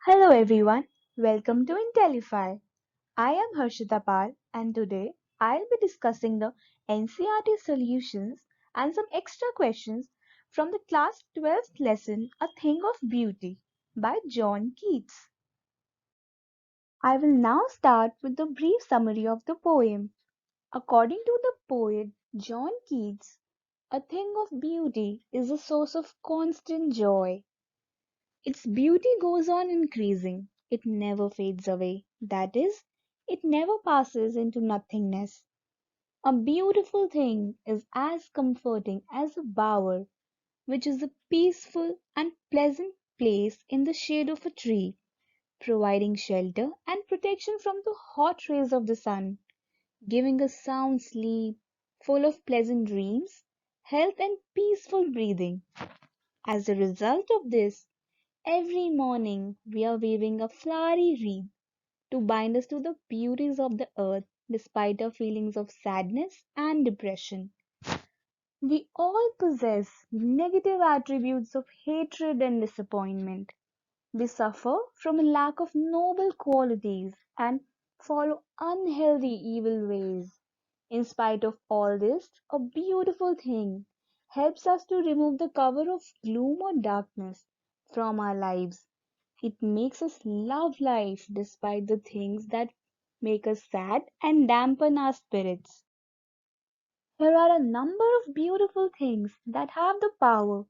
Hello everyone, welcome to Intellify. I am Harshita Pal and today I'll be discussing the NCERT solutions and some extra questions from the class 12th lesson A Thing of Beauty by John Keats. I will now start with the brief summary of the poem. According to the poet John Keats, a thing of beauty is a source of constant joy. Its beauty goes on increasing, it never fades away. That is, it never passes into nothingness. A beautiful thing is as comforting as a bower, which is a peaceful and pleasant place in the shade of a tree, providing shelter and protection from the hot rays of the sun, giving a sound sleep full of pleasant dreams, health, and peaceful breathing. As a result of this, every morning we are weaving a flowery wreath to bind us to the beauties of the earth despite our feelings of sadness and depression. We all possess negative attributes of hatred and disappointment. We suffer from a lack of noble qualities and follow unhealthy evil ways. In spite of all this, a beautiful thing helps us to remove the cover of gloom or darkness from our lives. It makes us love life despite the things that make us sad and dampen our spirits. Here are a number of beautiful things that have the power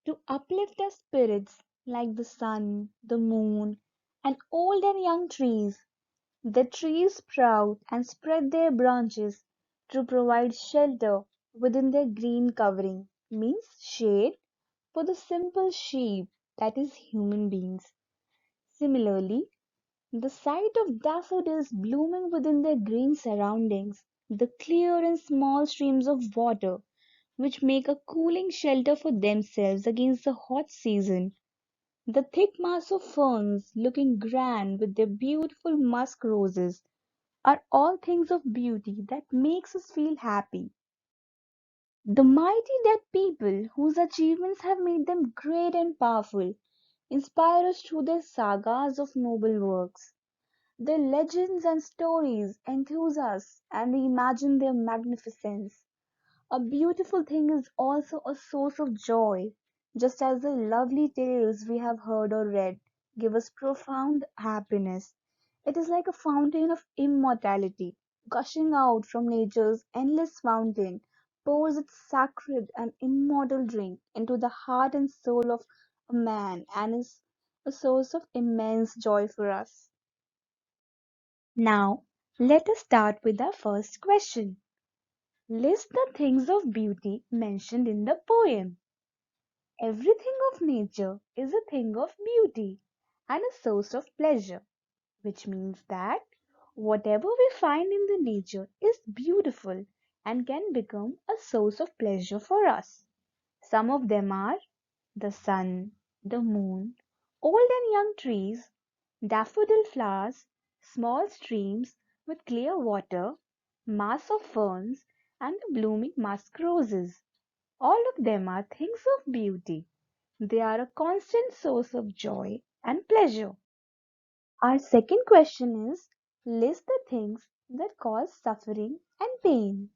to uplift our spirits, like the sun, the moon, and old and young trees. The trees sprout and spread their branches to provide shelter within their green covering, means shade for the simple sheep, that is, human beings. Similarly, the sight of daffodils blooming within their green surroundings, the clear and small streams of water which make a cooling shelter for themselves against the hot season, the thick mass of ferns looking grand with their beautiful musk roses are all things of beauty that makes us feel happy. The mighty dead people whose achievements have made them great and powerful inspire us through their sagas of noble works. Their legends and stories enthuse us and we imagine their magnificence. A beautiful thing is also a source of joy, just as the lovely tales we have heard or read give us profound happiness. It is like a fountain of immortality, gushing out from nature's endless fountain, pours its sacred and immortal drink into the heart and soul of a man and is a source of immense joy for us. Now, let us start with our first question. List the things of beauty mentioned in the poem. Everything of nature is a thing of beauty and a source of pleasure, which means that whatever we find in the nature is beautiful and can become a source of pleasure for us. Some of them are the sun, the moon, old and young trees, daffodil flowers, small streams with clear water, mass of ferns, and the blooming musk roses. All of them are things of beauty. They are a constant source of joy and pleasure. Our second question is, list the things that cause suffering and pain.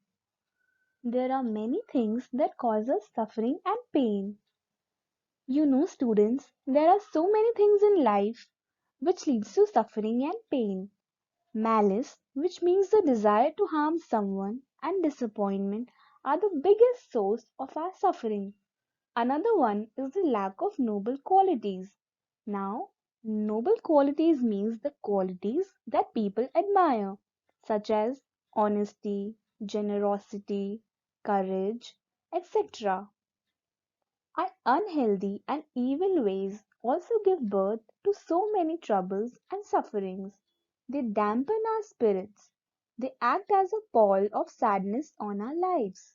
There are many things that cause us suffering and pain. Students, there are so many things in life which leads to suffering and pain. Malice, which means the desire to harm someone, and disappointment are the biggest source of our suffering. Another one is the lack of noble qualities. Now, noble qualities means the qualities that people admire, such as honesty, generosity, courage, etc. Our unhealthy and evil ways also give birth to so many troubles and sufferings. They dampen our spirits. They act as a pall of sadness on our lives.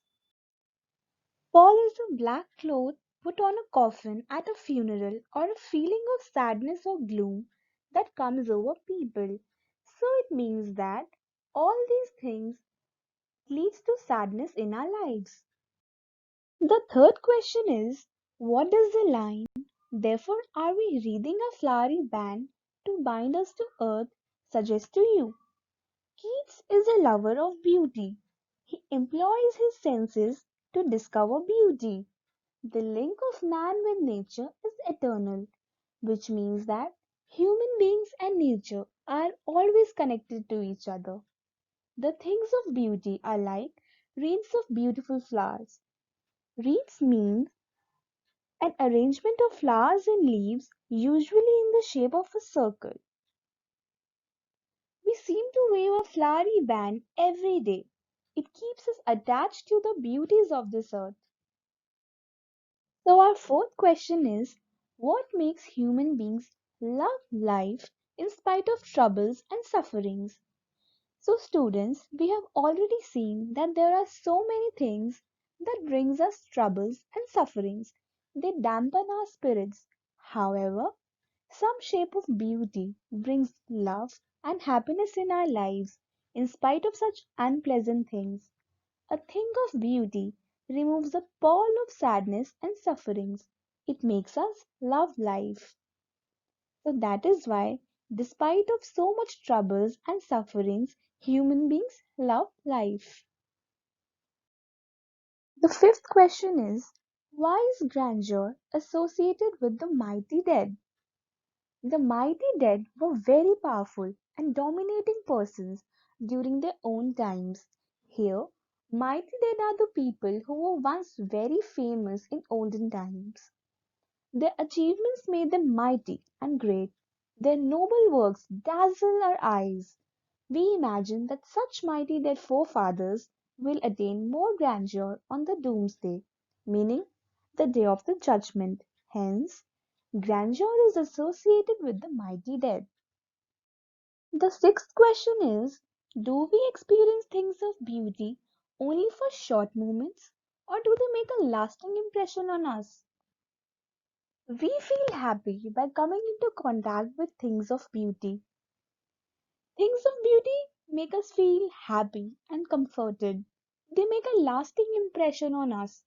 Pall is the black cloth put on a coffin at a funeral or a feeling of sadness or gloom that comes over people. So it means that all these things leads to sadness in our lives. The third question is, what does the line, therefore are we reading a flowery band, to bind us to earth suggest to you. Keats is a lover of beauty. He employs his senses to discover beauty. The link of man with nature is eternal, which means that human beings and nature are always connected to each other. The things of beauty are like wreaths of beautiful flowers. Wreaths means an arrangement of flowers and leaves, usually in the shape of a circle. We seem to wave a flowery band every day. It keeps us attached to the beauties of this earth. So, our fourth question is, what makes human beings love life in spite of troubles and sufferings? So, students, we have already seen that there are so many things that brings us troubles and sufferings. They dampen our spirits. However, some shape of beauty brings love and happiness in our lives in spite of such unpleasant things. A thing of beauty removes the pall of sadness and sufferings. It makes us love life. So that is why, despite of so much troubles and sufferings, human beings love life. The fifth question is, why is grandeur associated with the mighty dead? The mighty dead were very powerful and dominating persons during their own times. Here, mighty dead are the people who were once very famous in olden times. Their achievements made them mighty and great. Their noble works dazzle our eyes. We imagine that such mighty dead forefathers will attain more grandeur on the doomsday, meaning the day of the judgment. Hence, grandeur is associated with the mighty dead. The sixth question is, do we experience things of beauty only for short moments, or do they make a lasting impression on us? We feel happy by coming into contact with things of beauty. Things of beauty make us feel happy and comforted. They make a lasting impression on us.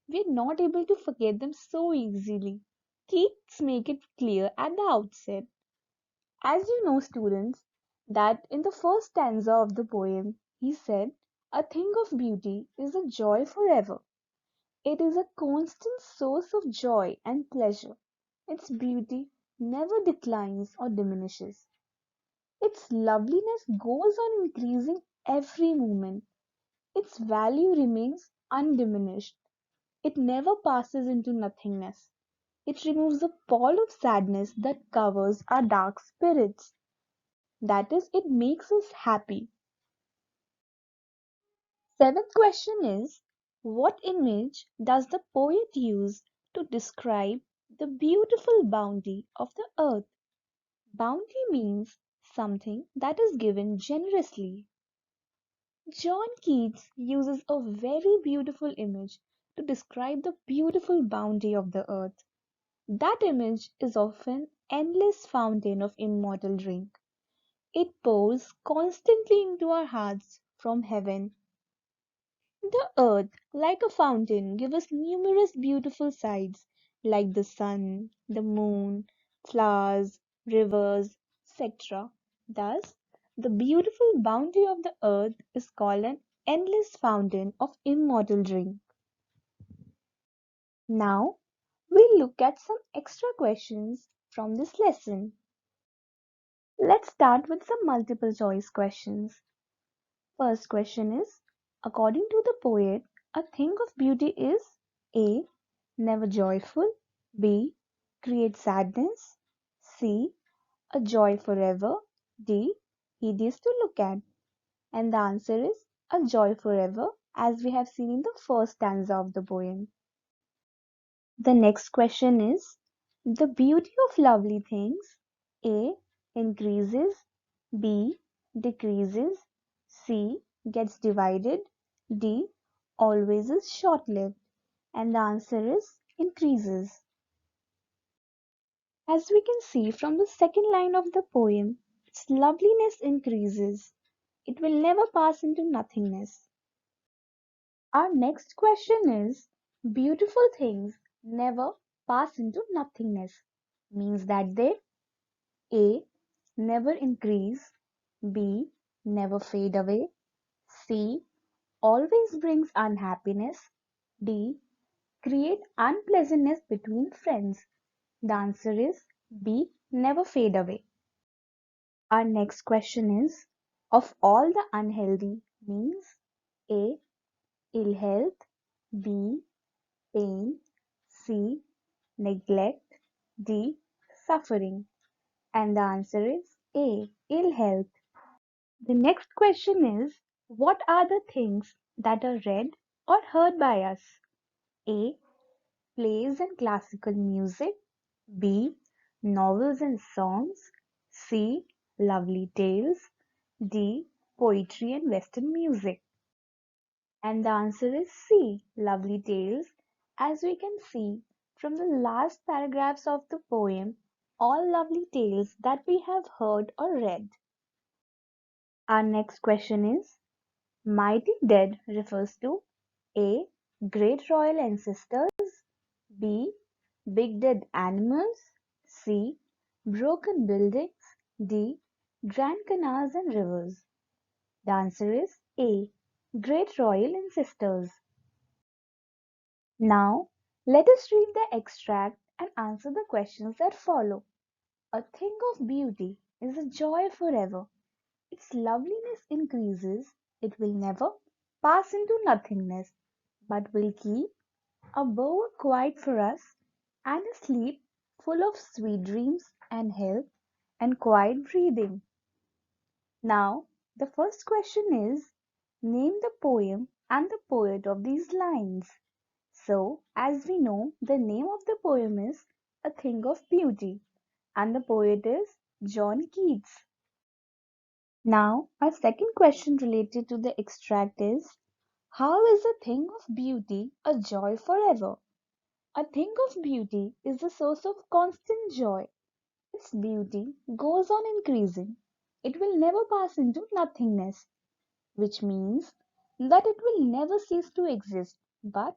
We're not able to forget them so easily. Keats make it clear at the outset. As you know, students, that in the first stanza of the poem, he said, "A thing of beauty is a joy forever. It is a constant source of joy and pleasure. Its beauty never declines or diminishes. Its loveliness goes on increasing every moment. Its value remains undiminished. It never passes into nothingness. It removes the pall of sadness that covers our dark spirits. That is, it makes us happy." Seventh question is, what image does the poet use to describe the beautiful bounty of the earth? Bounty means something that is given generously. John Keats uses a very beautiful image to describe the beautiful bounty of the earth. That image is of an endless fountain of immortal drink. It pours constantly into our hearts from heaven. The earth, like a fountain, gives us numerous beautiful sights like the sun, the moon, flowers, rivers, etc. Thus, the beautiful bounty of the earth is called an endless fountain of immortal drink. Now, we'll look at some extra questions from this lesson. Let's start with some multiple choice questions. First question is, according to the poet, a thing of beauty is A. Never joyful, B. Create sadness, C. A joy forever, D. Hideous to look at. And the answer is a joy forever, as we have seen in the first stanza of the poem. The next question is, the beauty of lovely things A. Increases, B. Decreases, C. Gets divided, D. Always is short-lived. And the answer is increases. As we can see from the second line of the poem, its loveliness increases. It will never pass into nothingness. Our next question is, beautiful things never pass into nothingness. Means that they A. never increase, B. never fade away, C. always brings unhappiness, D. create unpleasantness between friends. The answer is B. never fade away. Our next question is, of all the unhealthy means A. ill health, B. pain, C. neglect, D. suffering. And the answer is A. ill health. The next question is, what are the things that are read or heard by us? A. plays and classical music, B. novels and songs, C. lovely tales, D. poetry and western music. And the answer is C. lovely tales. As we can see from the last paragraphs of the poem, all lovely tales that we have heard or read. Our next question is, mighty dead refers to A. great royal ancestors, B. big dead animals, C. broken buildings, D. grand canals and rivers. The answer is A. great royal ancestors. Now, let us read the extract and answer the questions that follow. A thing of beauty is a joy forever. Its loveliness increases, it will never pass into nothingness, but will keep a bower quiet for us, and a sleep full of sweet dreams and health and quiet breathing. Now, the first question is, name the poem and the poet of these lines. So, as we know, the name of the poem is A Thing of Beauty, and the poet is John Keats. Now, our second question related to the extract is, how is a thing of beauty a joy forever? A thing of beauty is the source of constant joy. Its beauty goes on increasing. It will never pass into nothingness, which means that it will never cease to exist, but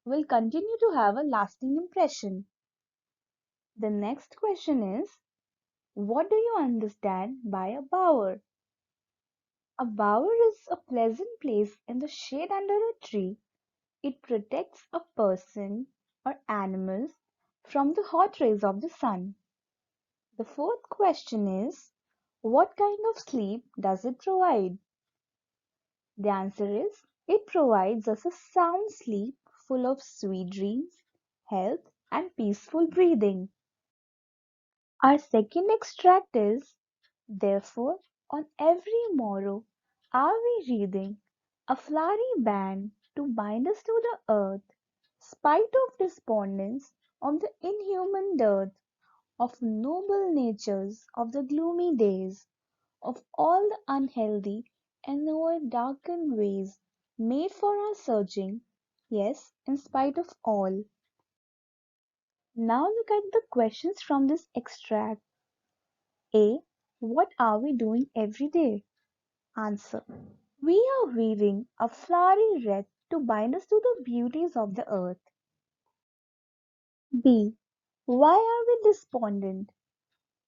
will continue to have a lasting impression. The next question is, what do you understand by a bower? A bower is a pleasant place in the shade under a tree. It protects a person or animals from the hot rays of the sun. The fourth question is, what kind of sleep does it provide? The answer is, it provides us a sound sleep full of sweet dreams, health, and peaceful breathing. Our second extract is, therefore, on every morrow are we wreathing a flowery band to bind us to the earth, spite of despondence, of the inhuman dearth, of noble natures, of the gloomy days, of all the unhealthy and o'er-darkened ways made for our searching, yes, in spite of all. Now look at the questions from this extract. A. What are we doing every day? Answer. We are weaving a flowery wreath to bind us to the beauties of the earth. B. Why are we despondent?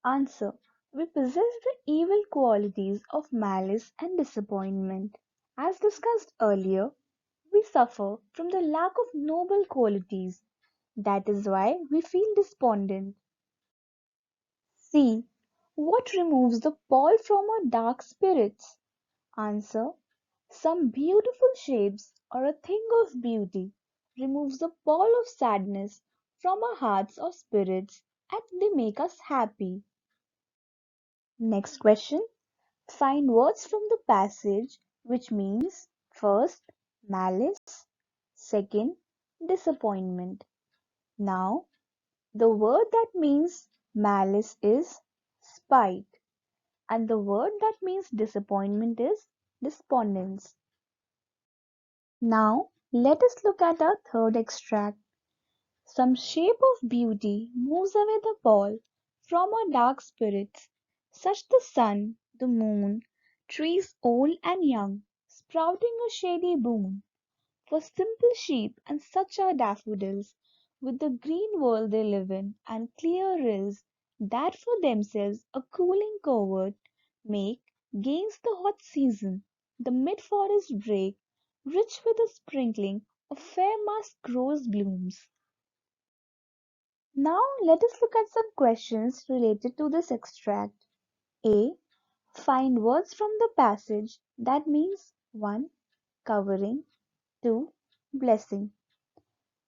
Answer. We possess the evil qualities of malice and disappointment. As discussed earlier, we suffer from the lack of noble qualities. That is why we feel despondent. C. What removes the pall from our dark spirits? Answer. Some beautiful shapes or a thing of beauty removes the pall of sadness from our hearts or spirits, and they make us happy. Next question. Find words from the passage which means first, malice, second, disappointment. Now, the word that means malice is spite, and the word that means disappointment is despondence. Now, let us look at our third extract. Some shape of beauty moves away the pall from our dark spirits, such the sun, the moon, trees old and young, sprouting a shady boon. For simple sheep and such are daffodils, with the green world they live in, and clear rills, that for themselves a cooling covert make gains the hot season. The mid-forest brake, rich with a sprinkling of fair musk rose blooms. Now let us look at some questions related to this extract. A. Find words from the passage that means 1. Covering, 2. Blessing.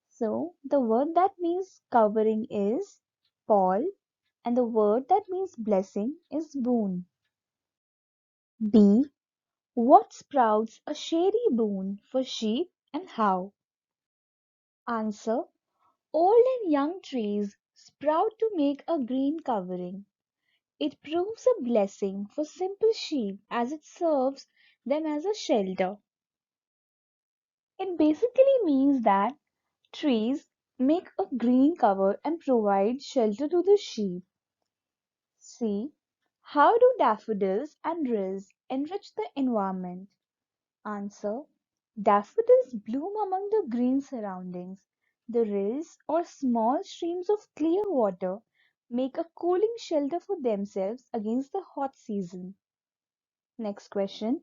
So the word that means covering is pall and the word that means blessing is boon. B. What sprouts a shady boon for sheep and how? Answer. Old and young trees sprout to make a green covering. It proves a blessing for simple sheep as it serves them as a shelter. It basically means that trees make a green cover and provide shelter to the sheep. C. How do daffodils and rills enrich the environment? Answer. Daffodils bloom among the green surroundings. The rills or small streams of clear water make a cooling shelter for themselves against the hot season. Next question.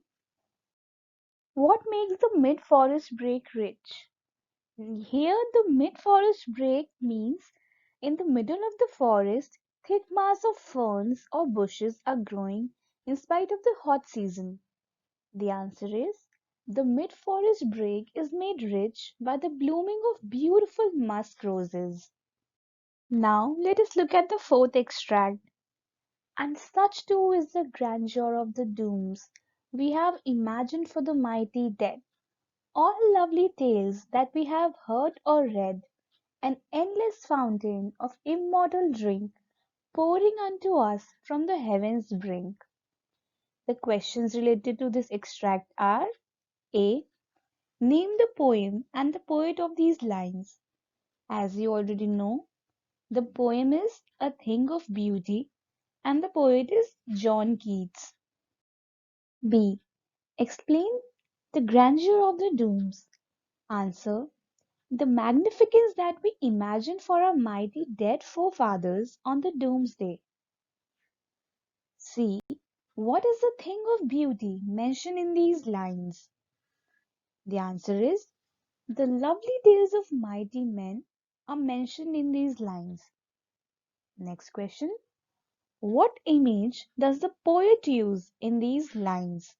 What makes the mid-forest brake rich? Here the mid-forest brake means in the middle of the forest, thick mass of ferns or bushes are growing in spite of the hot season. The answer is the mid-forest brake is made rich by the blooming of beautiful musk roses. Now let us look at the fourth extract. And such too is the grandeur of the dooms we have imagined for the mighty dead. All lovely tales that we have heard or read, an endless fountain of immortal drink pouring unto us from the heavens' brink. The questions related to this extract are A. Name the poem and the poet of these lines. As you already know, the poem is A Thing of Beauty and the poet is John Keats. B. Explain the grandeur of the dooms. Answer. The magnificence that we imagine for our mighty dead forefathers on the doomsday. C. What is the thing of beauty mentioned in these lines? The answer is the lovely tales of mighty men are mentioned in these lines. Next question. What image does the poet use in these lines?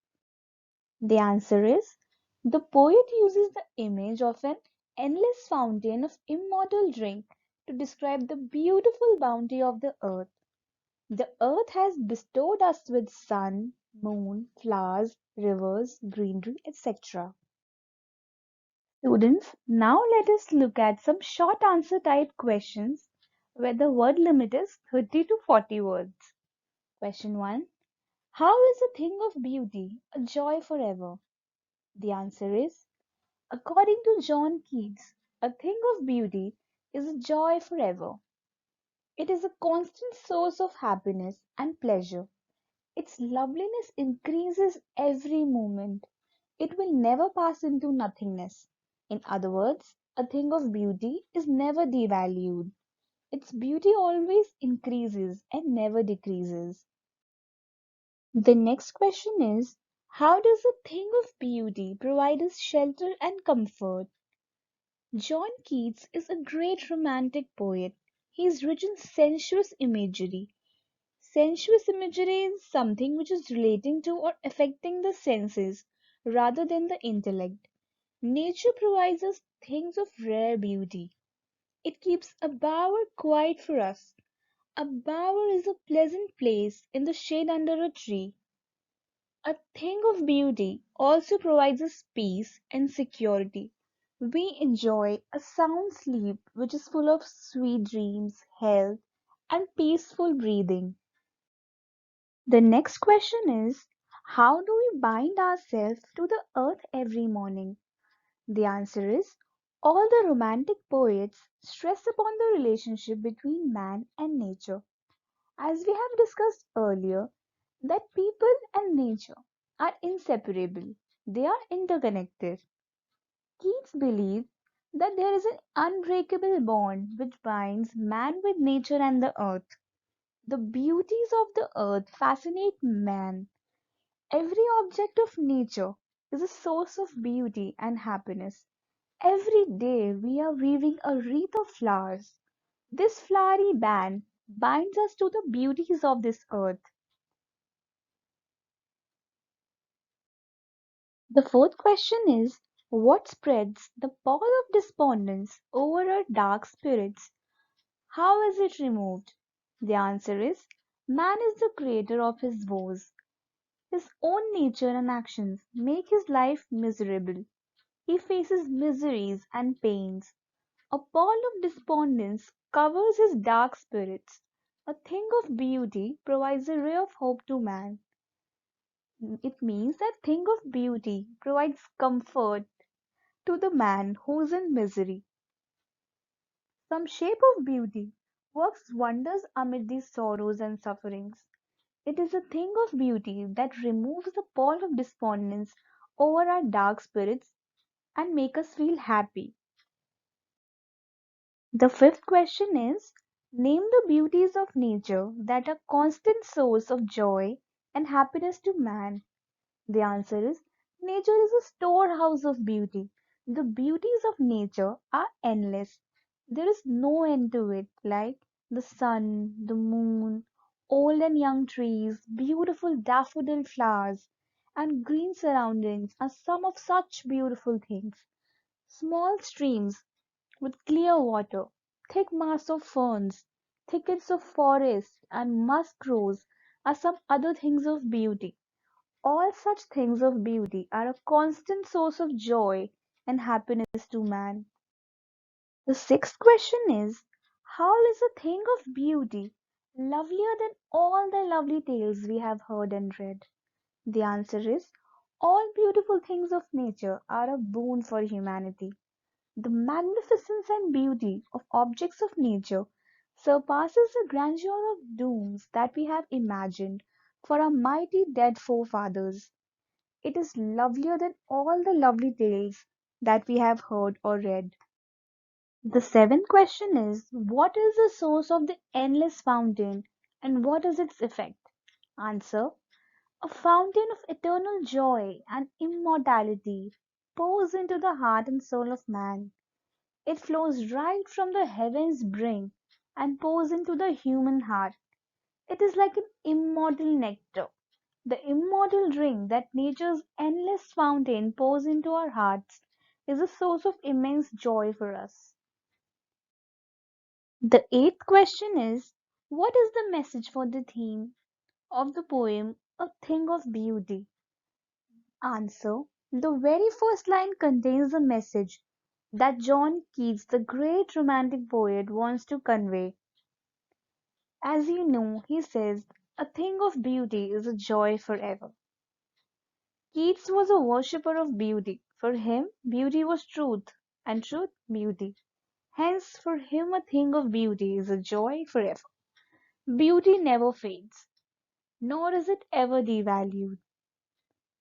The answer is the poet uses the image of an endless fountain of immortal drink to describe the beautiful bounty of the earth. The earth has bestowed us with sun, moon, flowers, rivers, greenery, etc. Students, now let us look at some short answer type questions where the word limit is 30 to 40 words. Question 1. How is a thing of beauty a joy forever? The answer is, according to John Keats, a thing of beauty is a joy forever. It is a constant source of happiness and pleasure. Its loveliness increases every moment. It will never pass into nothingness. In other words, a thing of beauty is never devalued. Its beauty always increases and never decreases. The next question is, how does a thing of beauty provide us shelter and comfort? John Keats is a great romantic poet. He is rich in sensuous imagery. Sensuous imagery is something which is relating to or affecting the senses rather than the intellect. Nature provides us things of rare beauty. It keeps a bower quiet for us. A bower is a pleasant place in the shade under a tree. A thing of beauty also provides us peace and security. We enjoy a sound sleep which is full of sweet dreams, health, and peaceful breathing. The next question is, how do we bind ourselves to the earth every morning? The answer is, all the romantic poets stress upon the relationship between man and nature. As we have discussed earlier, that people and nature are inseparable, they are interconnected. Keats believed that there is an unbreakable bond which binds man with nature and the earth. The beauties of the earth fascinate man. Every object of nature is a source of beauty and happiness. Every day we are weaving a wreath of flowers. This flowery band binds us to the beauties of this earth. The fourth question is, what spreads the pall of despondence over our dark spirits? How is it removed? The answer is, man is the creator of his woes. His own nature and actions make his life miserable. He faces miseries and pains. A pall of despondence covers his dark spirits. A thing of beauty provides a ray of hope to man. It means that thing of beauty provides comfort to the man who is in misery. Some shape of beauty works wonders amid these sorrows and sufferings. It is a thing of beauty that removes the pall of despondence over our dark spirits and make us feel happy. The fifth question is, name the beauties of nature that are constant source of joy and happiness to man. The answer is, nature is a storehouse of beauty. The beauties of nature are endless. There is no end to it, like the sun, the moon, old and young trees, beautiful daffodil flowers, and green surroundings are some of such beautiful things. Small streams with clear water, thick mass of ferns, thickets of forest, and musk rose are some other things of beauty. All such things of beauty are a constant source of joy and happiness to man. The sixth question is, how is a thing of beauty lovelier than all the lovely tales we have heard and read? The answer is, all beautiful things of nature are a boon for humanity. The magnificence and beauty of objects of nature surpasses the grandeur of dooms that we have imagined for our mighty dead forefathers. It is lovelier than all the lovely tales that we have heard or read. The seventh question is, what is the source of the endless fountain and what is its effect? Answer, a fountain of eternal joy and immortality pours into the heart and soul of man. It flows right from the heaven's brink and pours into the human heart. It is like an immortal nectar. The immortal drink that nature's endless fountain pours into our hearts is a source of immense joy for us. The eighth question is, what is the message for the theme of the poem A Thing of Beauty? Answer, the very first line contains the message that John Keats, the great romantic poet, wants to convey. As you know, he says, a thing of beauty is a joy forever. Keats was a worshipper of beauty. For him, beauty was truth, and truth, beauty. Hence, for him, a thing of beauty is a joy forever. Beauty never fades, nor is it ever devalued.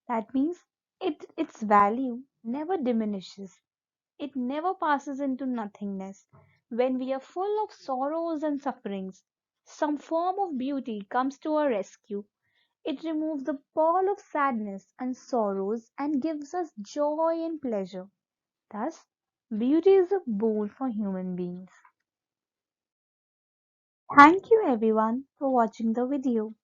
That means its value never diminishes. It never passes into nothingness. When we are full of sorrows and sufferings, some form of beauty comes to our rescue. It removes the pall of sadness and sorrows and gives us joy and pleasure. Thus, beauty is a boon for human beings. Thank you everyone for watching the video.